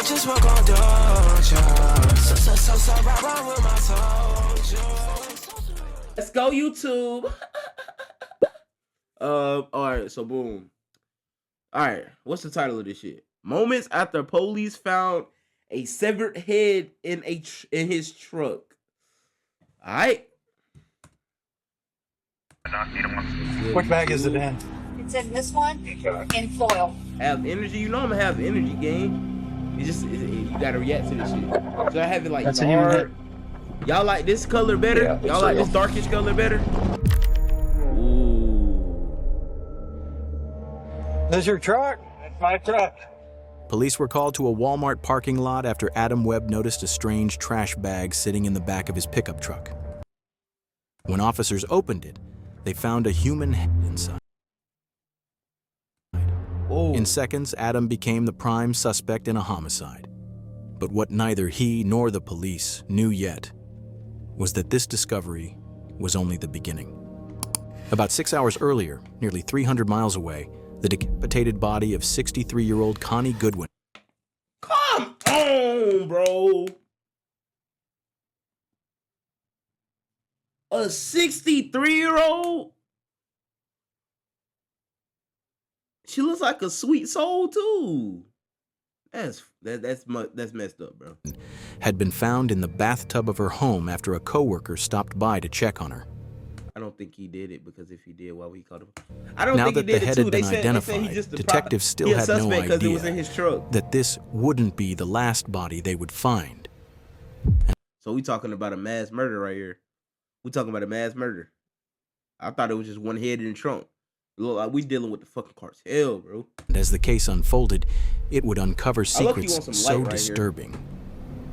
just walk on doja. So, ride with my soldier. Let's go, YouTube. All right, so boom. All right, what's the title of this shit? Moments after police found a severed head in his truck. All right. Which bag is it in? It's in this one, in foil. Have energy. You know I'm gonna have energy, game. You gotta react to this shit. So I have it like That's dark. Y'all like this color better? Yeah, Y'all like this darkish color better? Ooh. This is your truck? That's my truck. Police were called to a Walmart parking lot after Adam Webb noticed a strange trash bag sitting in the back of his pickup truck. When officers opened it, they found a human head inside. Whoa. In seconds, Adam became the prime suspect in a homicide. But what neither he nor the police knew yet was that this discovery was only the beginning. About 6 hours earlier, nearly 300 miles away, the decapitated body of 63-year-old Connie Goodwin. Come on, bro. A 63-year-old? She looks like a sweet soul too. That's messed up, bro. Had been found in the bathtub of her home after a coworker stopped by to check on her. I don't think he did it, because if he did, why would he call him? I don't Now think that he did the it head too. had been They said identified, he's just a detectives still he a had no suspect because it was in idea his truck. that this wouldn't be the last body they would find. So we talking about a mass murder right here. We talking about a mass murder. I thought it was just one head in the trunk. Look, like we dealing with the fucking cartel, bro. And as the case unfolded, it would uncover I look-key secrets want some so light right here. disturbing.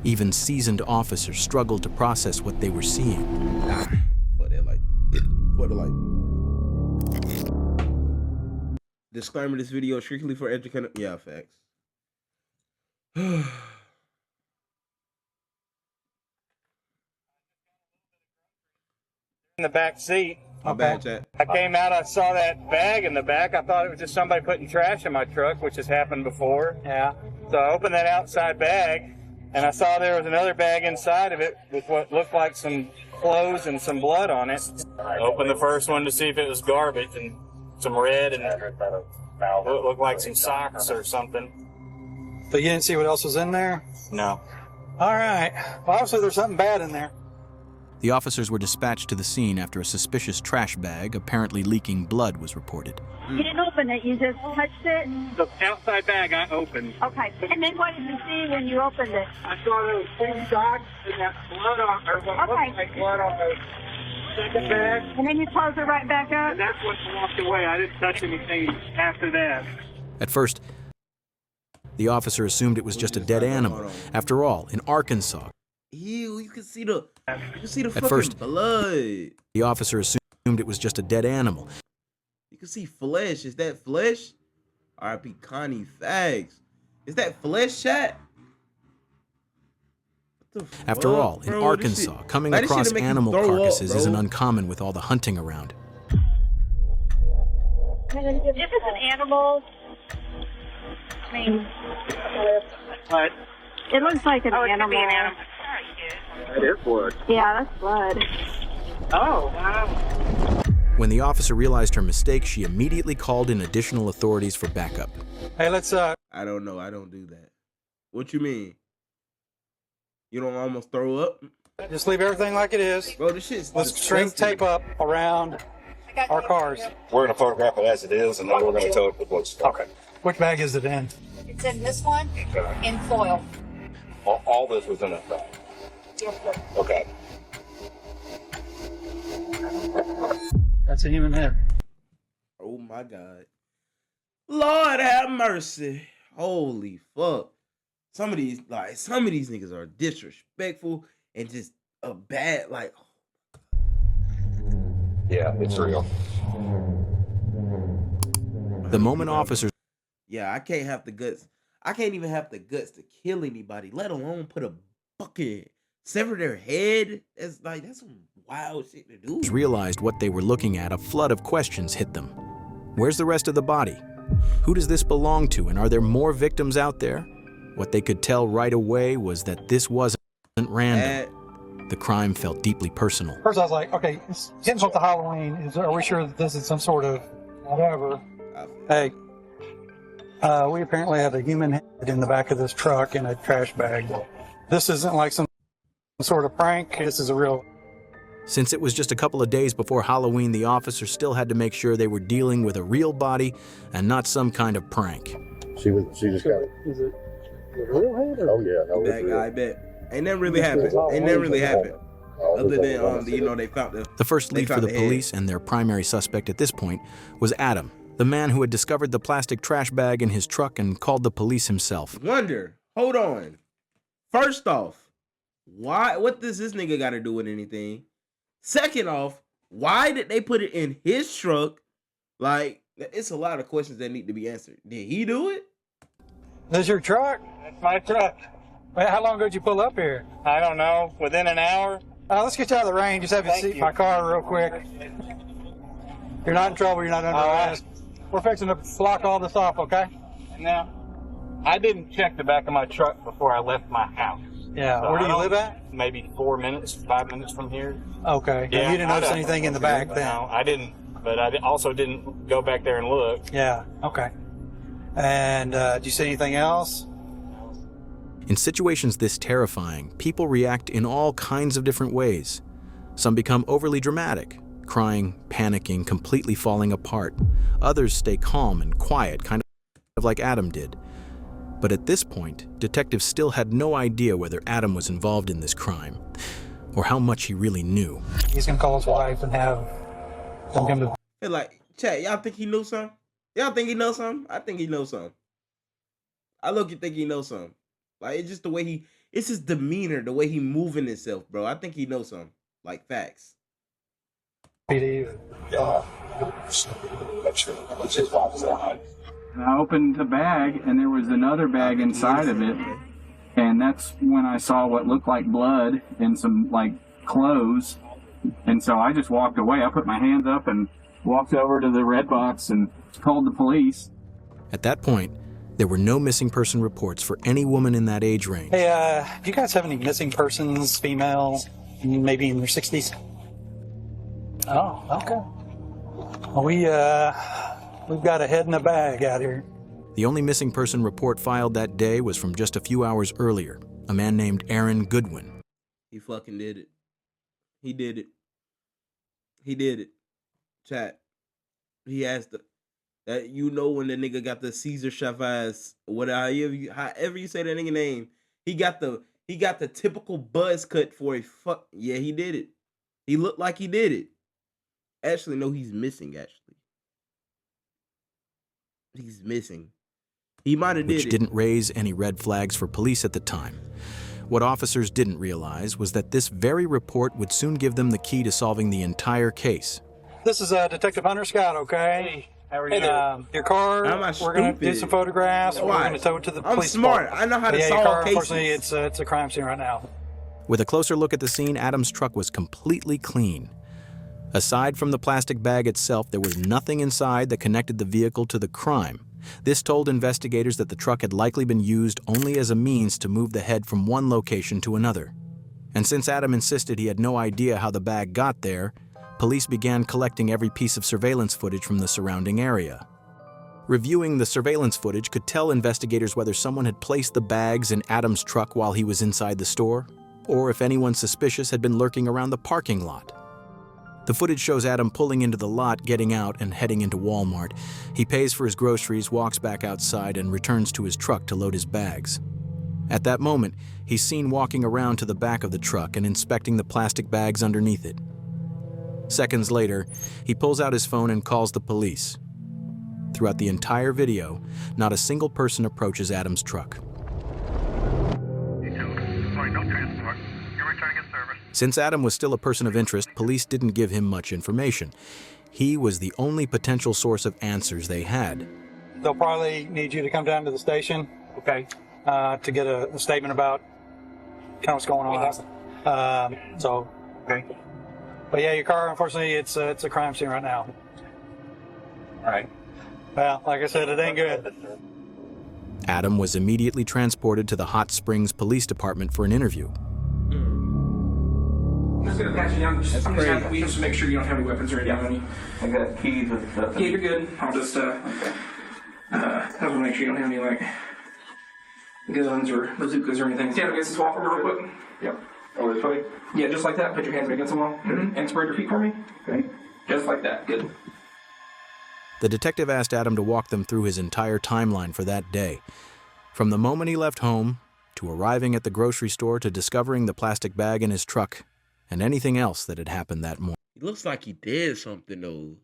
Even seasoned officers struggled to process what they were seeing. For that light. For the light. Disclaimer: this video is strictly for educational. Yeah, facts. In In the back seat. My bad, chat. I came out, I saw that bag in the back. I thought it was just somebody putting trash in my truck, which has happened before. Yeah. So I opened that outside bag, and I saw there was another bag inside of it with what looked like some clothes and some blood on it. I opened the first one to see if it was garbage, and some red, and it looked like some socks or something. But you didn't see what else was in there? No. All right. Well, obviously there's something bad in there. The officers were dispatched to the scene after a suspicious trash bag, apparently leaking blood, was reported. You didn't open it, you just touched it? The outside bag I opened. Okay. And then what did you see when you opened it? I saw those two dots and that blood on, or what looked like blood on the second bag. And then you closed it right back up? And that's when I walked away. I didn't touch anything after that. At first, the officer assumed it was just a dead animal. After all, in Arkansas, Ew, you can see the fucking first, blood. the officer assumed it was just a dead animal. You can see flesh. Is that flesh? R.I.P. Connie Fags. Is that flesh, chat? After all, in Arkansas, coming across animal carcasses isn't uncommon with all the hunting around. If it's an animal, I mean, But it looks like an animal. that is blood. Yeah, that's blood. Oh, wow. When the officer realized her mistake, she immediately called in additional authorities for backup. Hey, let's I don't know. I don't do that. What you mean? You don't almost throw up? just leave everything like it is. Bro, this shit's Let's string tape up around our cars. We're going to photograph it as it is, and then we're going to tell it the police. Okay. Which bag is it in? It's in this one, in foil. All this was in that bag. Yes, sir. Okay. That's a human head. Oh my God. Lord have mercy. Holy fuck. Some of these niggas are disrespectful and just a bad, like. Yeah, it's real. The moment officers Yeah, I can't have the guts. I can't even have the guts to kill anybody, let alone put a bucket, sever their head. That's some wild shit to do. realized what they were looking at, a flood of questions hit them. Where's the rest of the body? Who does this belong to, and are there more victims out there? What they could tell right away was that this wasn't random. The crime felt deeply personal. First, I was like, okay, it's getting close to Halloween. Are we sure that this is some sort of whatever? Hey, we apparently have a human head in the back of this truck in a trash bag. This isn't like some sort of prank. This is a real... Since it was just a couple of days before Halloween, the officers still had to make sure they were dealing with a real body and not some kind of prank. She just got it. Is it a real head? Or? Oh yeah, no, That guy, I bet. Ain't that really happened? Ain't that really happened? Other than they found The first lead for the police and their primary suspect at this point was Adam, the man who had discovered the plastic trash bag in his truck and called the police himself. Wonder. Hold on. First off, why? What does this nigga got to do with anything? Second off, why did they put it in his truck? Like, it's a lot of questions that need to be answered. Did he do it? This your truck? That's my truck. Wait, how long ago did you pull up here? I don't know. Within an hour. Let's get you out of the rain. Just have you see my car real quick. You're not in trouble. You're not under arrest. We're fixing to block all this off, okay? Now, I didn't check the back of my truck before I left my house. Yeah. So Where do you live at? Maybe 4 minutes, 5 minutes from here. Okay. Yeah, You didn't notice anything in the back then? No, I didn't. But I also didn't go back there and look. Yeah. Okay. And did you see anything else? In situations this terrifying, people react in all kinds of different ways. Some become overly dramatic, crying, panicking, completely falling apart. Others stay calm and quiet, kind of like Adam did. But at this point, detectives still had no idea whether Adam was involved in this crime, or how much he really knew. He's gonna call his wife and have them come to... Hey, like, chat, y'all think he knew something? Y'all think he knows something? I think he knows something. I look and think he knows something. Like, it's just the way it's his demeanor, the way he moving himself, bro. I think he knows something. Like, facts. PD. Yeah. That's true. That's his wife's line. And I opened the bag, and there was another bag inside of it, and that's when I saw what looked like blood and some, like, clothes, and so I just walked away. I put my hands up and walked over to the red box and called the police. At that point, there were no missing person reports for any woman in that age range. Hey, do you guys have any missing persons, female, maybe in their 60s? Oh, okay. Well, we've got a head in a bag out here. The only missing person report filed that day was from just a few hours earlier, a man named Aaron Goodwin. He fucking did it. He did it. He did it. Chat. He has the... That when the nigga got the Caesar Chavez, however you say that nigga name, he got the typical buzz cut for a fuck. Yeah, he did it. He looked like he did it. Actually, no, he's missing. Actually, he's missing. He might have did it. Which didn't raise any red flags for police at the time. What officers didn't realize was that this very report would soon give them the key to solving the entire case. This is Detective Hunter Scott, okay? How are you? Your car, we're going to do some photographs. We're going to tow it to the police. I'm smart. department. I know how to your solve car, cases. Unfortunately, it's a crime scene right now. With a closer look at the scene, Adam's truck was completely clean. Aside from the plastic bag itself, there was nothing inside that connected the vehicle to the crime. This told investigators that the truck had likely been used only as a means to move the head from one location to another. And since Adam insisted he had no idea how the bag got there, police began collecting every piece of surveillance footage from the surrounding area. Reviewing the surveillance footage could tell investigators whether someone had placed the bags in Adam's truck while he was inside the store, or if anyone suspicious had been lurking around the parking lot. The footage shows Adam pulling into the lot, getting out, and heading into Walmart. He pays for his groceries, walks back outside, and returns to his truck to load his bags. At that moment, he's seen walking around to the back of the truck and inspecting the plastic bags underneath it. Seconds later, he pulls out his phone and calls the police. Throughout the entire video, not a single person approaches Adam's truck. Since Adam was still a person of interest, police didn't give him much information. He was the only potential source of answers they had. They'll probably need you to come down to the station, okay, to get a statement about kind of what's going on. Okay. But yeah, your car, unfortunately, it's a crime scene right now. All right. Well, like I said, it ain't good. Adam was immediately transported to the Hot Springs Police Department for an interview. I'm just gonna patch you down. That's I'm crazy. just gonna just make sure you don't have any weapons or anything on you. I got keys and stuff. Yeah, you're good. I'll just I will make sure you don't have any like guns or bazookas or anything. Stand against this wall for me real quick. Yep. Over this way? Yeah, just like that. Put your hands against the wall. And spread your feet for me. Okay. Just like that. Good. The detective asked Adam to walk them through his entire timeline for that day. From the moment he left home, to arriving at the grocery store, to discovering the plastic bag in his truck, and anything else that had happened that morning. It looks like he did something, though.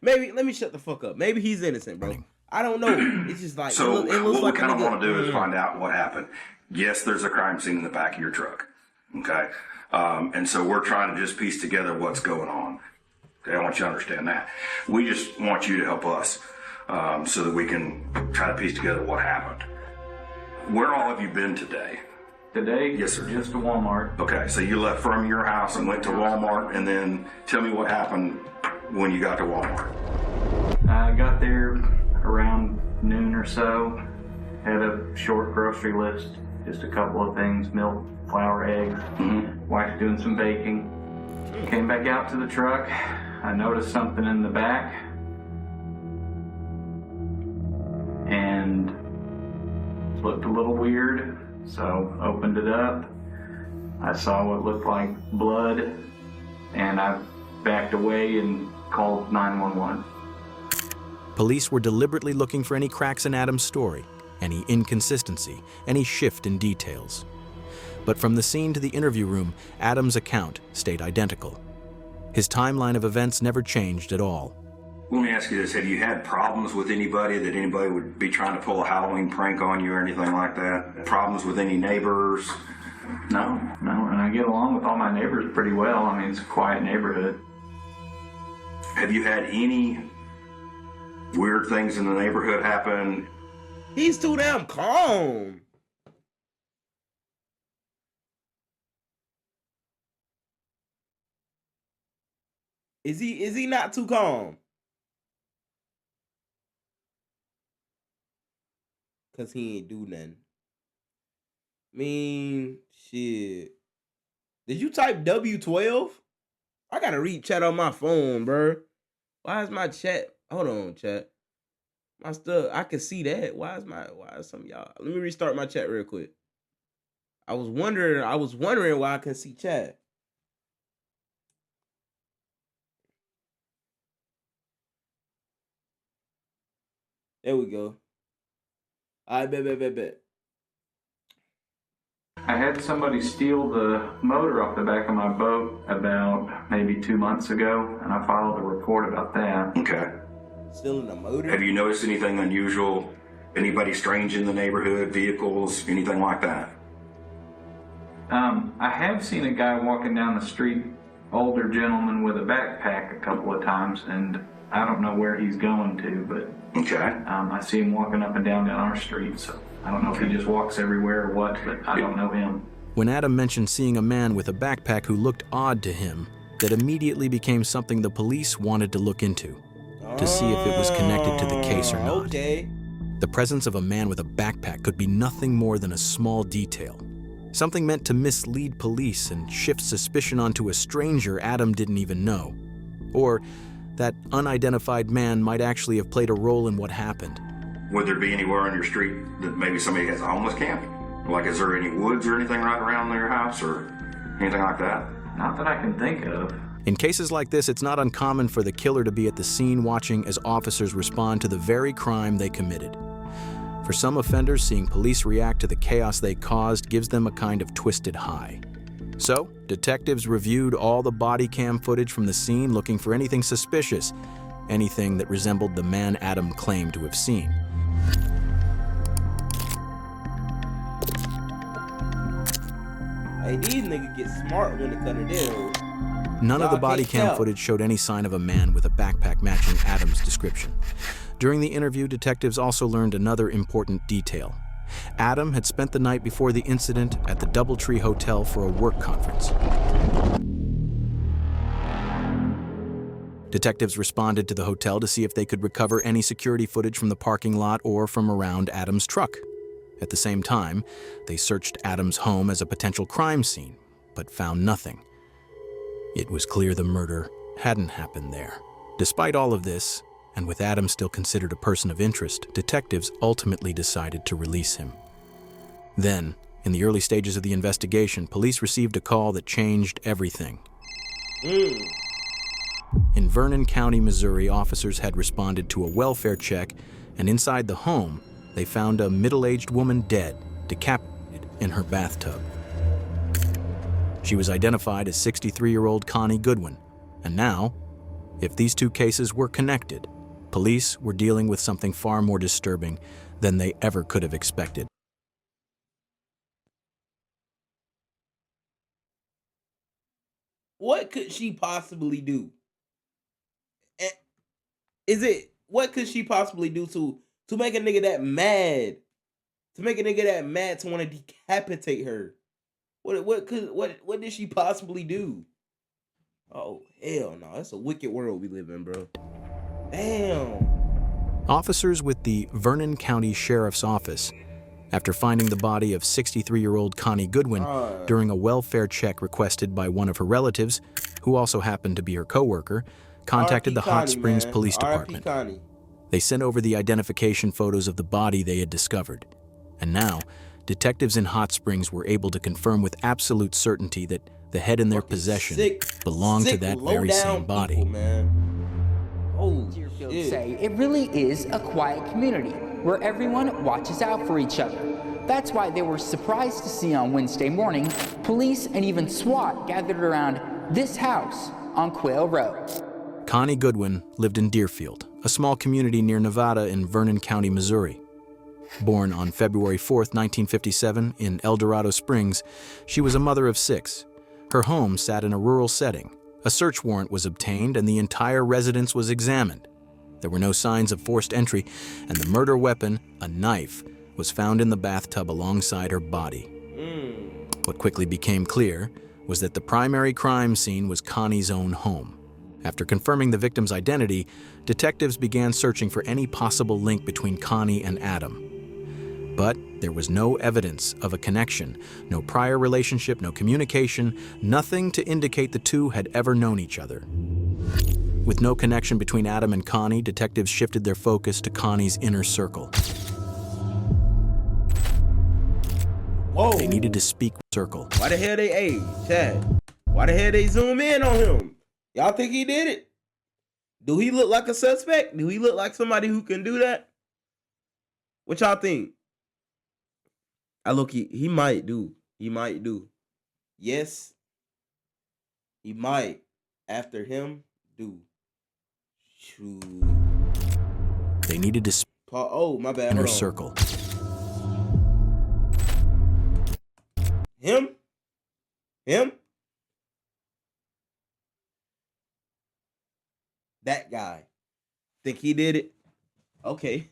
Maybe, let me shut the fuck up. Maybe he's innocent, bro. I don't know. It's just like, So it looks what like we kind of want to do is Mm. find out what happened. Yes, there's a crime scene in the back of your truck. Okay. And so we're trying to just piece together what's going on. Okay. I want you to understand that. We just want you to help us so that we can try to piece together what happened. Where all have you been today? Today? Yes, sir. Just to Walmart. Okay. So you left from your house and went to Walmart, and then tell me what happened when you got to Walmart. I got there around noon or so. Had a short grocery list. Just a couple of things: milk, flour, eggs. Wife's doing some baking. Came back out to the truck. I noticed something in the back. And it looked a little weird. So opened it up. I saw what looked like blood. And I backed away and called 911. Police were deliberately looking for any cracks in Adam's story, any inconsistency, any shift in details. But from the scene to the interview room, Adam's account stayed identical. His timeline of events never changed at all. Let me ask you this. Have you had problems with anybody, that anybody would be trying to pull a Halloween prank on you or anything like that? Problems with any neighbors? No, and I get along with all my neighbors pretty well. I mean, it's a quiet neighborhood. Have you had any weird things in the neighborhood happen? He's too damn calm. Is he not too calm? Cause he ain't do nothing. I mean, shit. Did you type W12? I gotta read chat on my phone, bro. Why is my chat? Hold on, chat. My stuff, I can see that. Why is some of y'all? Let me restart my chat real quick. I was wondering why I couldn't see chat. There we go. I bet. I had somebody steal the motor off the back of my boat about maybe 2 months ago, and I filed a report about that. Okay. Stealing a motor? Have you noticed anything unusual? Anybody strange in the neighborhood? Vehicles? Anything like that? I have seen a guy walking down the street, older gentleman with a backpack a couple of times, and I don't know where he's going to, but Okay. I see him walking up and down our street, so I don't know if he just walks everywhere or what, but I don't know him. When Adam mentioned seeing a man with a backpack who looked odd to him, that immediately became something the police wanted to look into, to see if it was connected to the case or not. Okay. The presence of a man with a backpack could be nothing more than a small detail, something meant to mislead police and shift suspicion onto a stranger Adam didn't even know. Or that unidentified man might actually have played a role in what happened. Would there be anywhere on your street that maybe somebody has a homeless camp? Like, is there any woods or anything right around their house or anything like that? Not that I can think of. In cases like this, it's not uncommon for the killer to be at the scene watching as officers respond to the very crime they committed. For some offenders, seeing police react to the chaos they caused gives them a kind of twisted high. So, detectives reviewed all the body cam footage from the scene looking for anything suspicious, anything that resembled the man Adam claimed to have seen. Hey, these niggas get smart when it comes to deals. None of the Y'all body can't cam tell. footage showed any sign of a man with a backpack matching Adam's description. During the interview, detectives also learned another important detail. Adam had spent the night before the incident at the Doubletree Hotel for a work conference. Detectives responded to the hotel to see if they could recover any security footage from the parking lot or from around Adam's truck. At the same time, they searched Adam's home as a potential crime scene, but found nothing. It was clear the murder hadn't happened there. Despite all of this, and with Adam still considered a person of interest, detectives ultimately decided to release him. Then, in the early stages of the investigation, police received a call that changed everything. In Vernon County, Missouri, officers had responded to a welfare check, and inside the home, they found a middle-aged woman dead, decapitated in her bathtub. She was identified as 63-year-old Connie Goodwin, and now, if these two cases were connected, police were dealing with something far more disturbing than they ever could have expected. What could she possibly do? What could she possibly do to make a nigga that mad? To make a nigga that mad to want to decapitate her? What did she possibly do? Oh, hell no. That's a wicked world we live in, bro. Damn. Officers with the Vernon County Sheriff's Office, after finding the body of 63-year-old Connie Goodwin during a welfare check requested by one of her relatives, who also happened to be her coworker, contacted the Hot Springs Police Department. They sent over the identification photos of the body they had discovered. And now, detectives in Hot Springs were able to confirm with absolute certainty that the head in their possession belonged to that very same body. Deerfield say it really is a quiet community where everyone watches out for each other. That's why they were surprised to see on Wednesday morning, police and even SWAT gathered around this house on Quail Road. Connie Goodwin lived in Deerfield, a small community near Nevada in Vernon County, Missouri. Born on February 4, 1957, in El Dorado Springs, she was a mother of 6. Her home sat in a rural setting. A search warrant was obtained and the entire residence was examined. There were no signs of forced entry, and the murder weapon, a knife, was found in the bathtub alongside her body. What quickly became clear was that the primary crime scene was Connie's own home. After confirming the victim's identity, detectives began searching for any possible link between Connie and Adam. But there was no evidence of a connection, no prior relationship, no communication, nothing to indicate the two had ever known each other. With no connection between Adam and Connie, detectives shifted their focus to Connie's inner circle. Whoa. They needed to speak with Circle. Why the hell Chad? Why the hell they zoom in on him? Y'all think he did it? Do he look like a suspect? Do he look like somebody who can do that? What y'all think? He might do. He might do. Yes. He might. After him, do. Shoot. They needed to speak. Oh, my bad. Inner circle. Him? That guy. Think he did it? Okay.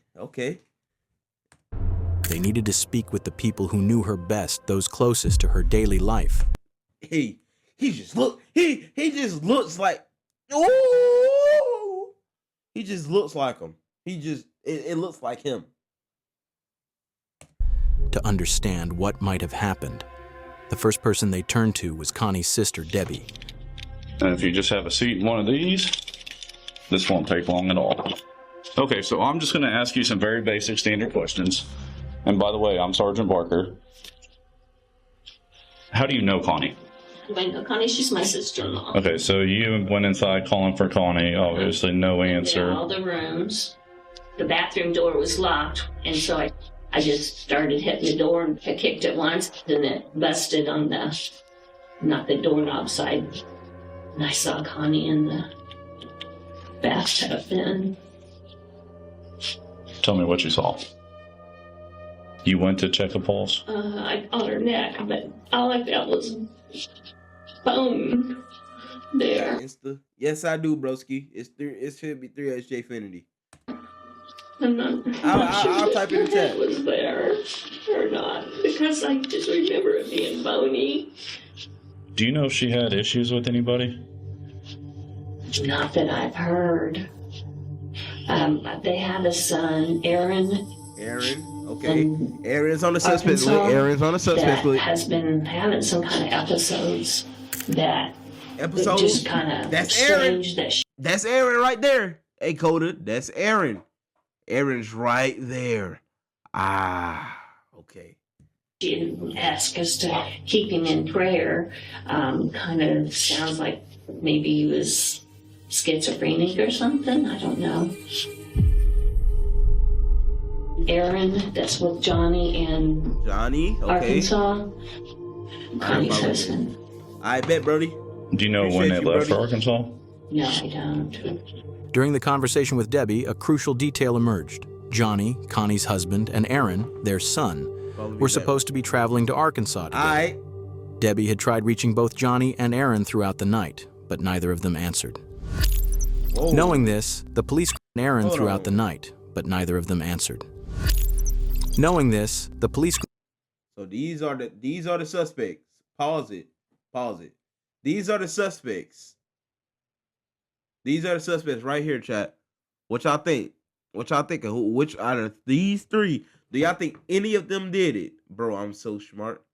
They needed to speak with the people who knew her best, those closest to her daily life. He just looks like, ooh! He just looks like him. It looks like him. To understand what might have happened, the first person they turned to was Connie's sister, Debbie. And if you just have a seat in one of these, this won't take long at all. Okay, so I'm just going to ask you some very basic standard questions. And by the way, I'm Sergeant Barker. How do you know Connie? I know Connie, she's my sister-in-law. Okay, so you went inside calling for Connie, obviously no answer. In all the rooms. The bathroom door was locked, and so I just started hitting the door, and I kicked it once, and it busted on not the doorknob side. And I saw Connie in the bathtub then. Tell me what you saw. You went to check a pulse? On her neck, but all I felt was bone there. Yes, I do, broski. It should be 3 at Jayfinity. I'm not I'll type in the chat. It was there or not, because I just remember it being bony. Do you know if she had issues with anybody? Not that I've heard. They have a son, Aaron. Aaron, okay. Aaron's on the suspect list. Arkansas, Aaron's on the suspect that list. has been having some kind of episodes that just kind of That's Aaron. strange. That's Aaron right there. Hey, Coda, that's Aaron. Aaron's right there. Ah, okay. She didn't ask us to keep him in prayer. Kind of sounds like maybe he was schizophrenic or something. I don't know. Aaron, that's with Johnny and Johnny, okay. Arkansas. Connie's husband. I bet, Brody. Do you know when they left for Arkansas? No, I don't. During the conversation with Debbie, a crucial detail emerged. Johnny, Connie's husband, and Aaron, their son, were supposed to be traveling to Arkansas together. Debbie had tried reaching both Johnny and Aaron throughout the night, but neither of them answered. Whoa. Knowing this, the police called Aaron throughout the night, but neither of them answered. Knowing this, the police. So these are the suspects. Pause it. These are the suspects. These are the suspects right here, chat. What y'all think? Which out of these three do y'all think any of them did it? Bro, I'm so smart.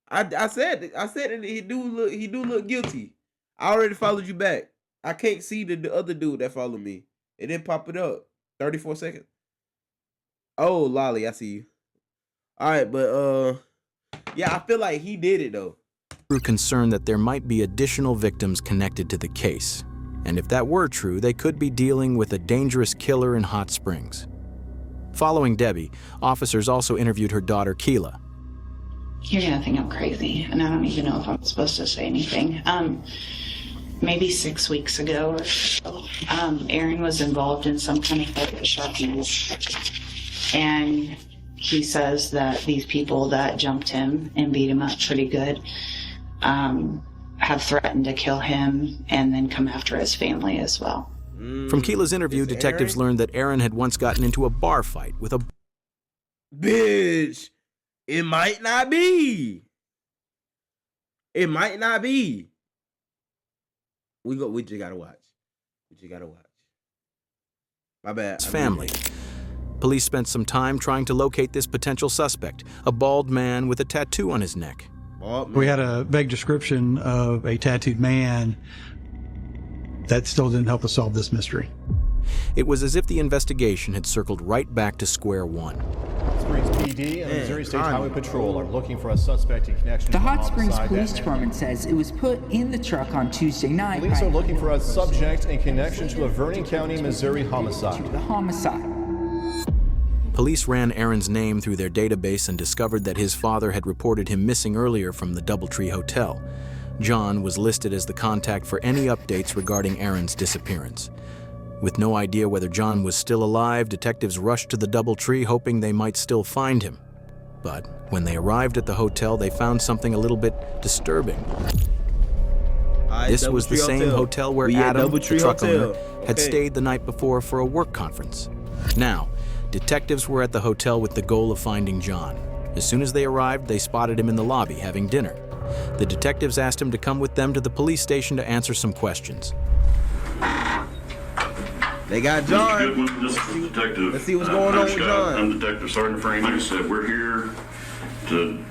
I said it. He do look guilty. I already followed you back. I can't see the other dude that followed me. It didn't pop it up. 34 seconds. Oh, Lolly, I see you. All right, but yeah, I feel like he did it though. Grew concerned that there might be additional victims connected to the case, and if that were true, they could be dealing with a dangerous killer in Hot Springs. Following Debbie, officers also interviewed her daughter, Keela. You're gonna think I'm crazy, and I don't even know if I'm supposed to say anything. Maybe 6 weeks ago or so, Aaron was involved in some kind of Photoshop use, and he says that these people that jumped him and beat him up pretty good have threatened to kill him and then come after his family as well. From Keela's interview, detectives learned that Aaron had once gotten into a bar fight with a... Bitch, it might not be. It might not be. We just gotta watch. My bad. Family. Police spent some time trying to locate this potential suspect, a bald man with a tattoo on his neck. We had a vague description of a tattooed man. That still didn't help us solve this mystery. It was as if the investigation had circled right back to square one. Springs PD and the Missouri State Highway Patrol are looking for a suspect in connection The to Hot Springs Police Department says it was put in the truck on Tuesday night. Police are looking for a subject in connection to a Vernon County, Missouri homicide. The homicide. Police ran Aaron's name through their database and discovered that his father had reported him missing earlier from the DoubleTree Hotel. John was listed as the contact for any updates regarding Aaron's disappearance. With no idea whether John was still alive, detectives rushed to the DoubleTree hoping they might still find him. But when they arrived at the hotel, they found something a little bit disturbing. This was the same hotel where Adam, the truck owner, had stayed the night before for a work conference. Now, detectives were at the hotel with the goal of finding John. As soon as they arrived, they spotted him in the lobby having dinner. The detectives asked him to come with them to the police station to answer some questions. They got John. Mr. Goodwin, this is Detective. Let's see what's going on with John. I'm Detective Sergeant Frank. Like I said, we're here to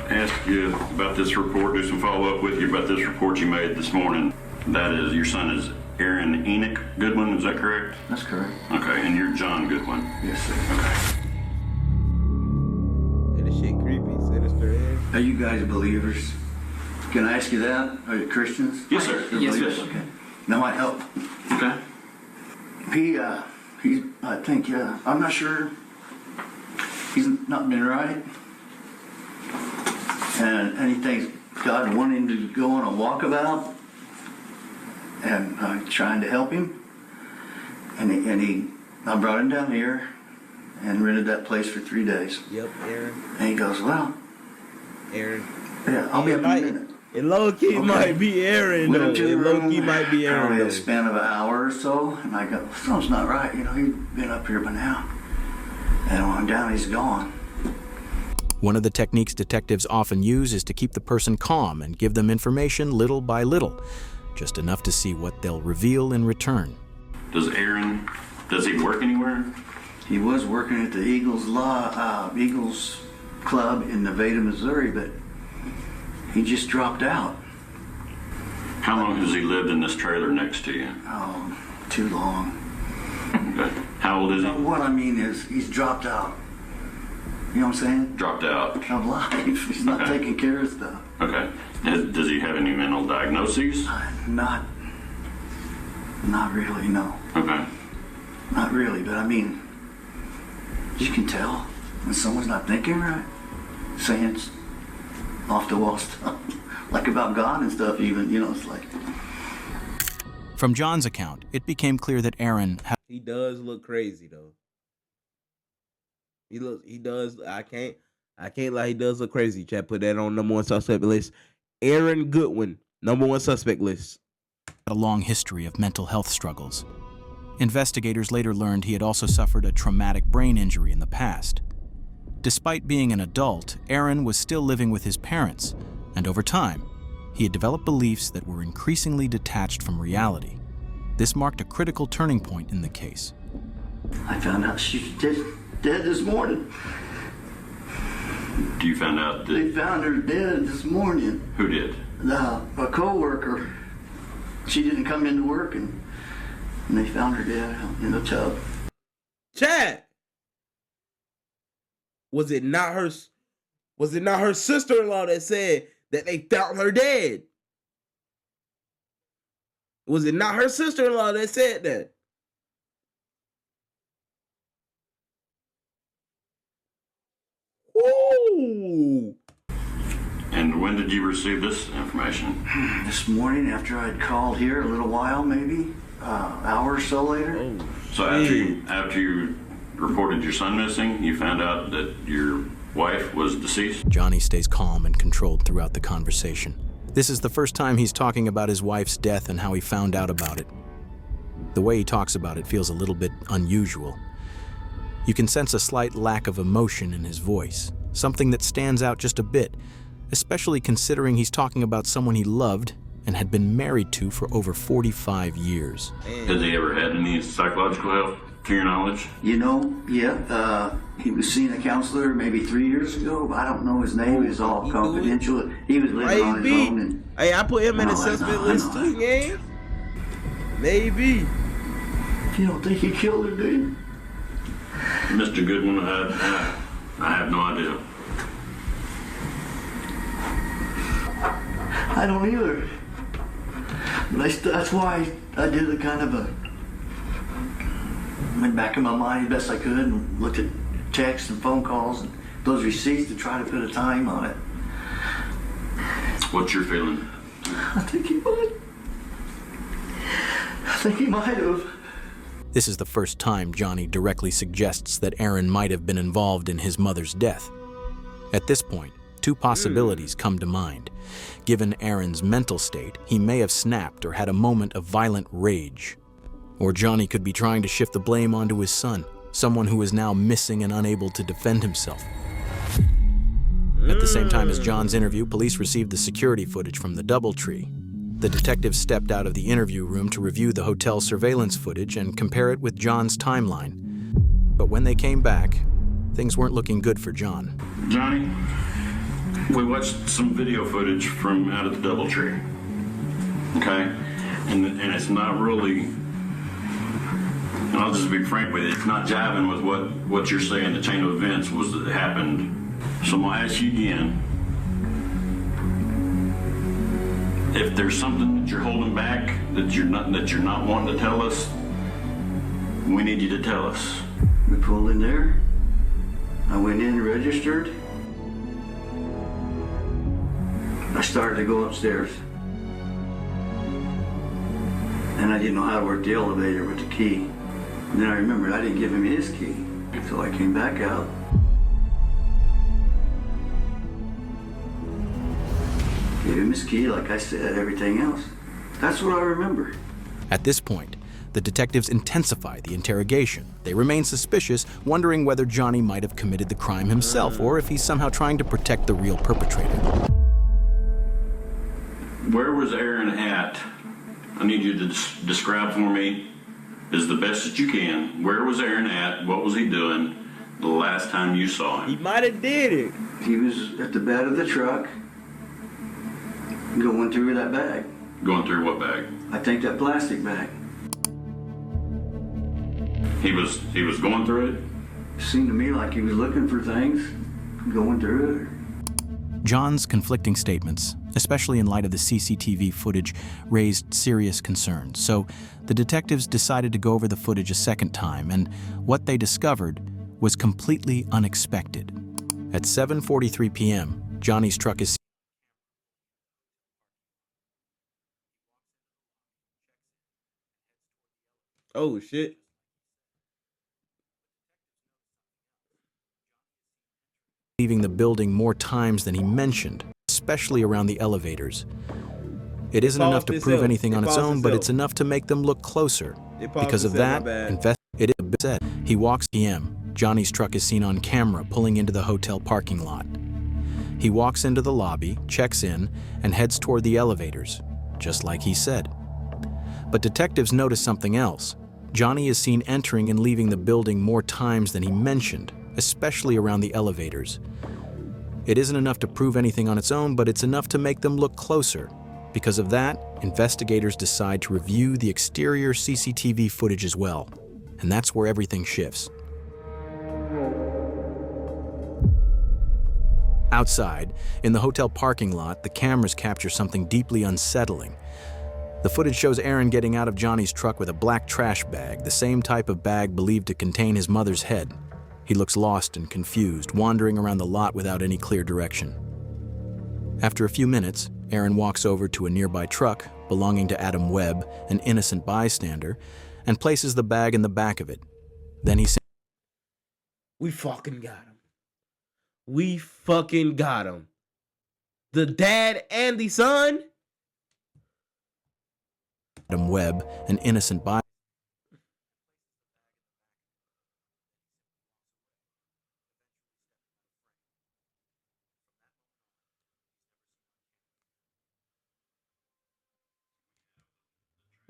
ask you about this report, do some follow-up with you about this report you made this morning. That is, your son is Aaron Enoch Goodwin, is that correct? That's correct. Okay, and you're John Goodwin? Yes, sir. Okay. Hey, this shit creepy, sinister. Are you guys believers? Can I ask you that? Are you Christians? Yes, sir. Yes, sir. Okay. That might help. Okay. He's, I think, I'm not sure. He's not been right. And he thinks God wanted him to go on a walkabout. And I'm trying to help him. I brought him down here and rented that place for 3 days. Yep, Aaron. And he goes, well. Aaron. Yeah, I'll be up in a minute. It low-key might be Aaron, though. It low-key might be Aaron, Probably though. a span of an hour or so. And I go, something's not right. You know, he's been up here by now. And when I'm down, he's gone. One of the techniques detectives often use is to keep the person calm and give them information little by little. just enough to see what they'll reveal in return. Does he work anywhere? He was working at the Eagles Club in Nevada, Missouri, but he just dropped out. How long has he lived in this trailer next to you? Oh, too long. Okay. How old is he? What I mean is, he's dropped out. You know what I'm saying? Dropped out. Of life. He's not taking care of stuff. Okay. Does he have any mental diagnoses? Not really, no. Okay. Not really, but I mean, you can tell when someone's not thinking right, saying off the wall stuff, like about God and stuff even, you know, it's like. From John's account, it became clear that Aaron had... He does look crazy, though. He does, I can't lie, he does look crazy. Chat, put that on #1 suspect list. Aaron Goodwin, #1 suspect list. A long history of mental health struggles. Investigators later learned he had also suffered a traumatic brain injury in the past. Despite being an adult, Aaron was still living with his parents, and over time, he had developed beliefs that were increasingly detached from reality. This marked a critical turning point in the case. I found out she's dead this morning. You found out that... They found her dead this morning. Who did? A co-worker. She didn't come into work, and they found her dead in the tub. Chad, was it not her sister-in-law that said that they found her dead? Was it not her sister-in-law that said that? Ooh. And when did you receive this information? This morning, after I'd called here a little while, maybe hour or so later. Oh, so after you reported your son missing, you found out that your wife was deceased? Johnny stays calm and controlled throughout the conversation. This is the first time he's talking about his wife's death and how he found out about it. The way he talks about it feels a little bit unusual. You can sense a slight lack of emotion in his voice, something that stands out just a bit, especially considering he's talking about someone he loved and had been married to for over 45 years. Has he ever had any psychological help, to your knowledge? You know, yeah, he was seeing a counselor maybe 3 years ago, but I don't know his name. It's all confidential. He was living on his own. And, hey, I put him in the suspect list too, gang. Maybe. You don't think he killed her, do you? Mr. Goodwin, I have no idea. I don't either. But that's why I did a kind of went back in my mind as best I could and looked at texts and phone calls and those receipts to try to put a time on it. What's your feeling? I think he might have. This is the first time Johnny directly suggests that Aaron might have been involved in his mother's death. At this point, two possibilities come to mind. Given Aaron's mental state, he may have snapped or had a moment of violent rage. Or Johnny could be trying to shift the blame onto his son, someone who is now missing and unable to defend himself. At the same time as John's interview, police received the security footage from the DoubleTree. The detectives stepped out of the interview room to review the hotel surveillance footage and compare it with John's timeline. But when they came back, things weren't looking good for John. Johnny, we watched some video footage from out at the DoubleTree. Okay? And it's not really, and I'll just be frank with you, it's not jiving with what you're saying the chain of events was that happened. So I'm gonna ask you again. If there's something that you're holding back, that you're not wanting to tell us, we need you to tell us. We pulled in there. I went in and registered. I started to go upstairs. And I didn't know how to work the elevator with the key. And then I remembered I didn't give him his key. So I came back out. Gave him his key, like I said, everything else. That's what I remember. At this point, the detectives intensify the interrogation. They remain suspicious, wondering whether Johnny might have committed the crime himself or if he's somehow trying to protect the real perpetrator. Where was Aaron at I need you to describe for me, as the best that you can, where was Aaron at, what was he doing the last time you saw him? He might have did it. He was at the bed of the truck, going through that bag. Going through what bag? I think that plastic bag. He was going through it? It seemed to me like he was looking for things, going through it. John's conflicting statements, especially in light of the CCTV footage, raised serious concerns. So the detectives decided to go over the footage a second time, and what they discovered was completely unexpected. At 7:43 p.m., Johnny's truck is Oh shit. leaving the building more times than he mentioned, especially around the elevators. It isn't enough to prove anything on its own, but it's enough to make them look closer. Because of that, it is said. He walks p.m. Johnny's truck is seen on camera pulling into the hotel parking lot. He walks into the lobby, checks in, and heads toward the elevators, just like he said. But detectives notice something else. Johnny is seen entering and leaving the building more times than he mentioned, especially around the elevators. It isn't enough to prove anything on its own, but it's enough to make them look closer. Because of that, investigators decide to review the exterior CCTV footage as well. And that's where everything shifts. Outside, in the hotel parking lot, the cameras capture something deeply unsettling. The footage shows Aaron getting out of Johnny's truck with a black trash bag, the same type of bag believed to contain his mother's head. He looks lost and confused, wandering around the lot without any clear direction. After a few minutes, Aaron walks over to a nearby truck belonging to Adam Webb, an innocent bystander, and places the bag in the back of it. Then he says, We fucking got him. We fucking got him. The dad and the son? Adam Webb, an innocent bystander.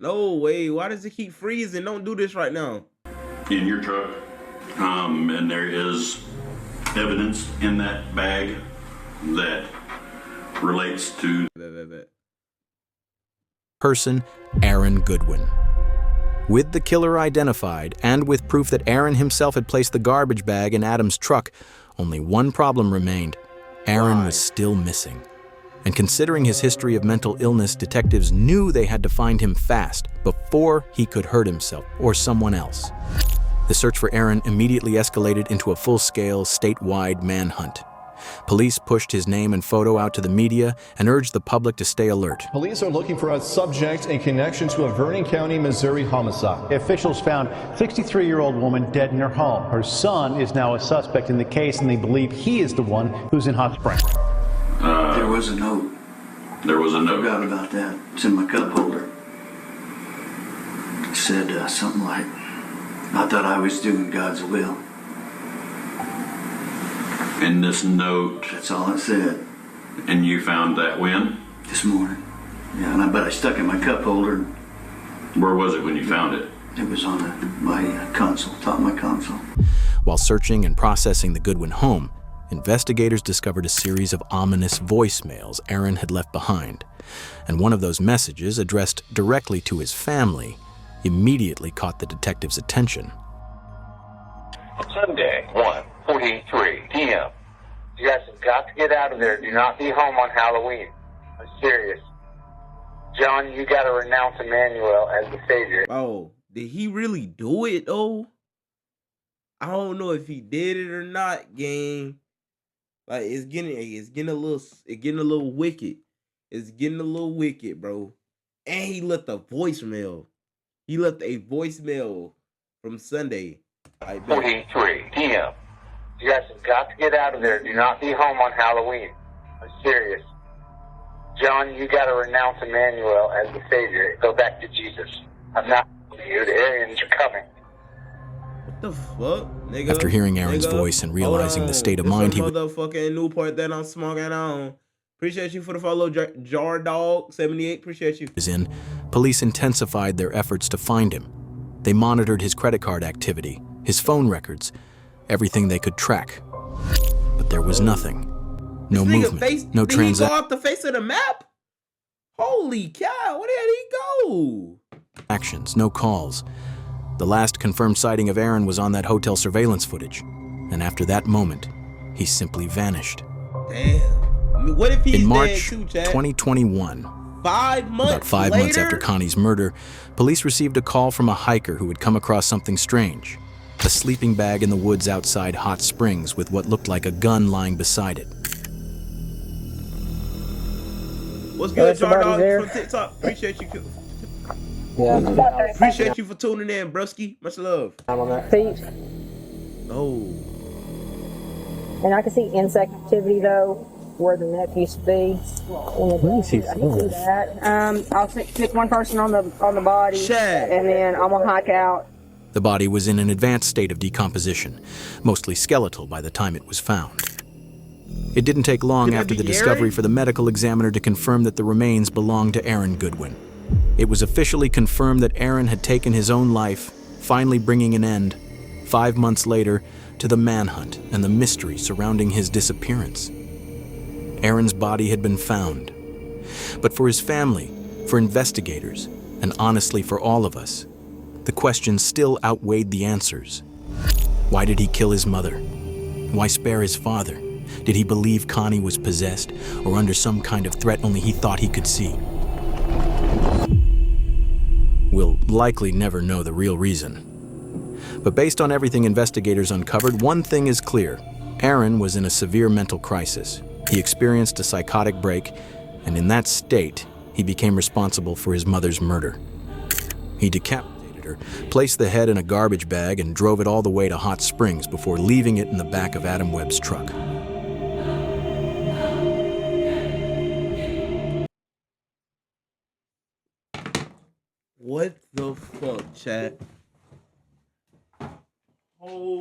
No way. Why does it keep freezing? Don't do this right now. In your truck, and there is evidence in that bag that relates to person, Aaron Goodwin. With the killer identified, and with proof that Aaron himself had placed the garbage bag in Adam's truck, only one problem remained. Aaron was still missing. And considering his history of mental illness, detectives knew they had to find him fast, before he could hurt himself or someone else. The search for Aaron immediately escalated into a full-scale, statewide manhunt. Police pushed his name and photo out to the media and urged the public to stay alert. Police are looking for a subject in connection to a Vernon County, Missouri homicide. Officials found 63-year-old woman dead in her home. Her son is now a suspect in the case, and they believe he is the one who's in Hot Springs. There was a note. There was a note. I forgot about that. It's in my cup holder. It said something like, I thought I was doing God's will. In this note. That's all it said. And you found that when? This morning. Yeah, but I stuck it in my cup holder. Where was it when you found it? It was on my console, top of my console. While searching and processing the Goodwin home, investigators discovered a series of ominous voicemails Aaron had left behind. And one of those messages, addressed directly to his family, immediately caught the detective's attention. Sunday, 1:43 p.m. You guys have got to get out of there. Do not be home on Halloween. I'm serious. John, you got to renounce Emmanuel as the Savior. Oh, did he really do it, though? I don't know if he did it or not, gang. Like, it's getting a little wicked. It's getting a little wicked, bro. And he left a voicemail. He left a voicemail from Sunday. 43 p.m. You guys have got to get out of there. Do not be home on Halloween. I'm serious. John, you got to renounce Emmanuel as the Savior. Go back to Jesus. I'm not with you. The Aryans are coming. What the fuck, nigga? After hearing Aaron's voice and realizing the state of mind he was motherfucking Newport that I'm smoking on. Appreciate you for the follow, Jar Dog 78. Appreciate you. In, police intensified their efforts to find him. They monitored his credit card activity, his phone records, everything they could track. But there was nothing. No movement, no Did he go transaction. off the face of the map? Holy cow, where did he go? Actions, no calls. The last confirmed sighting of Aaron was on that hotel surveillance footage. And after that moment, he simply vanished. Damn. What if he's In March dead too, Chad? 2021, 5 months about 5 months after Connie's murder, police received a call from a hiker who had come across something strange. A sleeping bag in the woods outside Hot Springs with what looked like a gun lying beside it. What's good, Jar Dog from TikTok? Appreciate you. Yeah. Appreciate you for tuning in, broski. Much love. I'm on that feet. Oh. And I can see insect activity though, where the neck used to be. Let me see that. I'll pick one person on the body, and then I'm gonna hike out. The body was in an advanced state of decomposition, mostly skeletal by the time it was found. It didn't take long after the discovery for the medical examiner to confirm that the remains belonged to Aaron Goodwin. It was officially confirmed that Aaron had taken his own life, finally bringing an end, 5 months later, to the manhunt and the mystery surrounding his disappearance. Aaron's body had been found. But for his family, for investigators, and honestly for all of us, the questions still outweighed the answers. Why did he kill his mother? Why spare his father? Did he believe Connie was possessed or under some kind of threat only he thought he could see? We'll likely never know the real reason. But based on everything investigators uncovered, one thing is clear. Aaron was in a severe mental crisis. He experienced a psychotic break, and in that state, he became responsible for his mother's murder. He decapitated her, placed the head in a garbage bag, and drove it all the way to Hot Springs before leaving it in the back of Adam Webb's truck. What the fuck, chat? Oh.